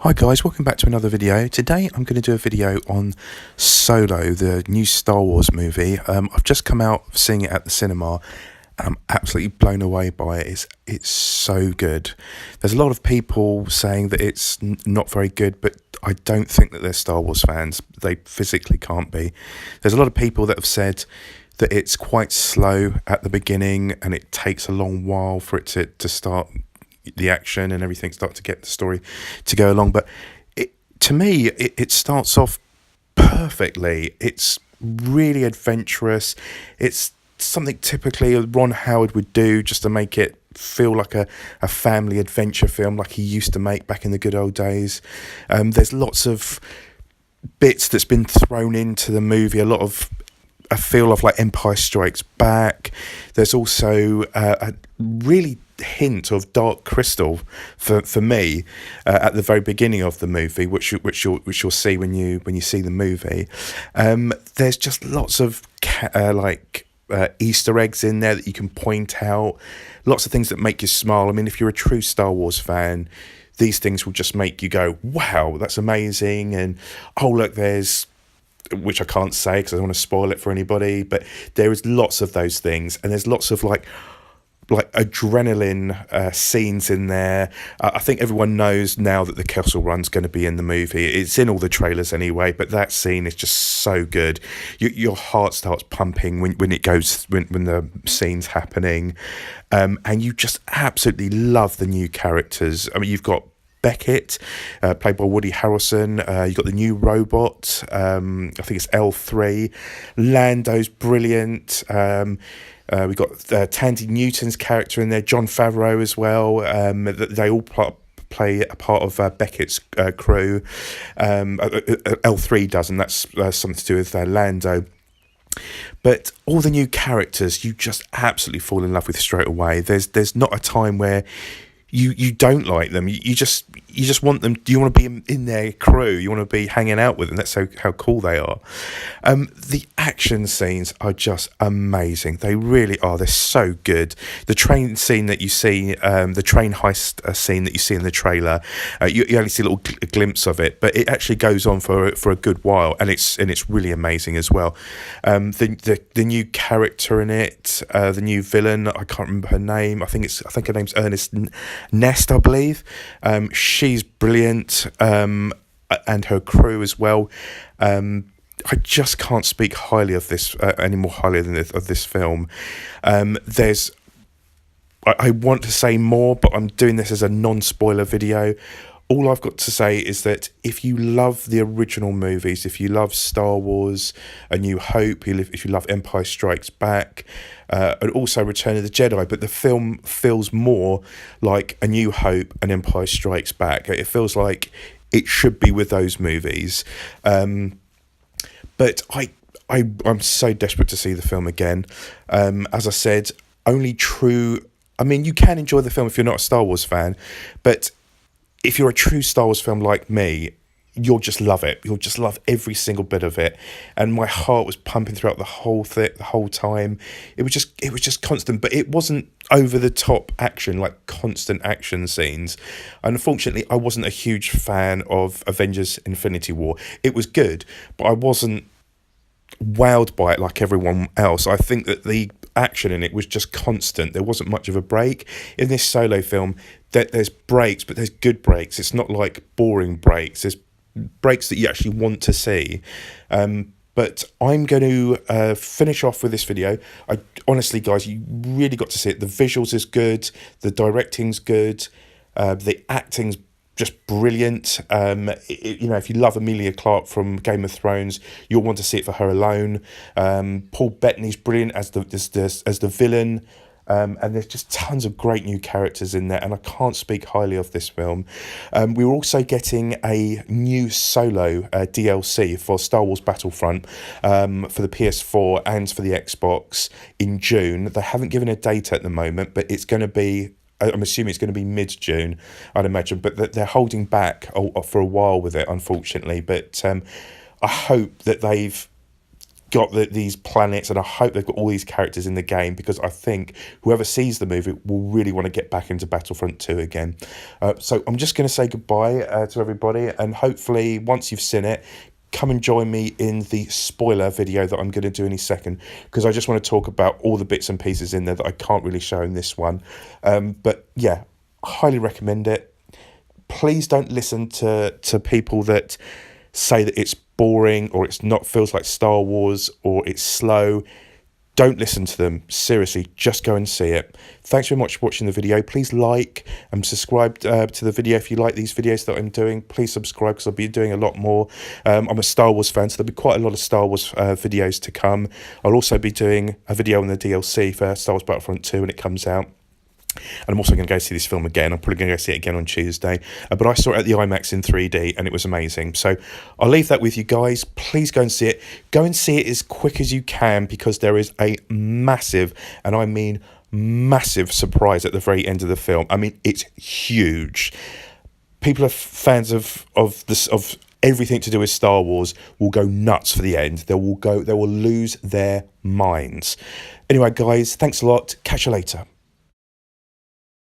Hi guys, welcome back to another video. Today I'm going to do a video on Solo, the new Star Wars movie. I've just come out of seeing it at the cinema and I'm absolutely blown away by it. It's so good. There's a lot of people saying that it's not very good, but I don't think that they're Star Wars fans. They physically can't be. There's a lot of people that have said that it's quite slow at the beginning and it takes a long while for it to start the action and everything, start to get the story to go along. But to me, it starts off perfectly. It's really adventurous. It's something typically Ron Howard would do just to make it feel like a family adventure film like he used to make back in the good old days. There's lots of bits that's been thrown into the movie, a lot of a feel of like Empire Strikes Back. There's also a really hint of Dark Crystal for me at the very beginning of the movie, which you'll see when you see the movie. There's just lots of Easter eggs in there that you can point out. Lots of things that make you smile. I mean, if you're a true Star Wars fan, these things will just make you go, "Wow, that's amazing!" And oh, look, there's, which I can't say because I don't want to spoil it for anybody, but there is lots of those things, and there's lots of like adrenaline scenes in there. I think everyone knows now that the Kessel Run's going to be in the movie. It's in all the trailers anyway, but that scene is just so good. Your heart starts pumping when the scene's happening, and you just absolutely love the new characters. I mean, you've got Beckett, played by Woody Harrelson. You've got the new robot, I think it's L3. Lando's brilliant. We've got Tandy Newton's character in there, Jon Favreau as well. They all play a part of Beckett's crew. L3 doesn't. That's something to do with Lando. But all the new characters, you just absolutely fall in love with straight away. There's not a time where you don't like them. You just want them. You want to be in their crew. You want to be hanging out with them. That's how cool they are. The action scenes are just amazing. They really are. They're so good. The train scene that you see, the train heist scene that you see in the trailer, you only see a little glimpse of it, but it actually goes on for a good while, and it's really amazing as well. The new character in it, the new villain, I can't remember her name. I think her name's Ernest Nest, I believe. She's brilliant, and her crew as well. I just can't speak highly of this any more highly than of this film. I want to say more, but I'm doing this as a non-spoiler video. All I've got to say is that if you love the original movies, if you love Star Wars, A New Hope, if you love Empire Strikes Back, and also Return of the Jedi, but the film feels more like A New Hope and Empire Strikes Back. It feels like it should be with those movies. But I'm so desperate to see the film again. As I said, only true... I mean, you can enjoy the film if you're not a Star Wars fan, but if you're a true Star Wars fan like me, you'll just love it. You'll just love every single bit of it. And my heart was pumping throughout the whole time. It was just constant, but it wasn't over the top action, like constant action scenes. And unfortunately, I wasn't a huge fan of Avengers Infinity War. It was good, but I wasn't wowed by it like everyone else. I think that the action in it was just constant. There wasn't much of a break in this Solo film. There's breaks, but there's good breaks. It's not like boring breaks. There's breaks that you actually want to see. But I'm going to finish off with this video. Honestly, guys, you really got to see it. The visuals is good. The directing's good. The acting's just brilliant. If you love Emilia Clarke from Game of Thrones, you'll want to see it for her alone. Paul Bettany's brilliant as the villain. And there's just tons of great new characters in there, and I can't speak highly of this film. We're also getting a new Solo DLC for Star Wars Battlefront for the PS4 and for the Xbox in June. They haven't given a date at the moment, but it's going to be... I'm assuming it's going to be mid-June, I'd imagine, but they're holding back for a while with it, unfortunately. But I hope that they've got these planets, and I hope they've got all these characters in the game, because I think whoever sees the movie will really want to get back into Battlefront 2 again. So I'm just going to say goodbye to everybody, and hopefully once you've seen it, come and join me in the spoiler video that I'm going to do in a second, because I just want to talk about all the bits and pieces in there that I can't really show in this one. But yeah, highly recommend it. Please don't listen to people that say that it's boring, or it's not, feels like Star Wars, or it's slow. Don't listen to them. Seriously, just go and see it. Thanks very much for watching the video. Please like and subscribe to the video if you like these videos that I'm doing. Please subscribe, because I'll be doing a lot more. I'm a Star Wars fan, so there'll be quite a lot of Star Wars videos to come. I'll also be doing a video on the DLC for Star Wars Battlefront 2 when it comes out. And I'm also going to go see this film again. I'm probably going to go see it again on Tuesday. But I saw it at the IMAX in 3D, and it was amazing. So I'll leave that with you guys. Please go and see it. Go and see it as quick as you can, because there is a massive, and I mean massive, surprise at the very end of the film. I mean, it's huge. People are fans of everything to do with Star Wars will go nuts for the end. They will lose their minds. Anyway, guys, thanks a lot. Catch you later.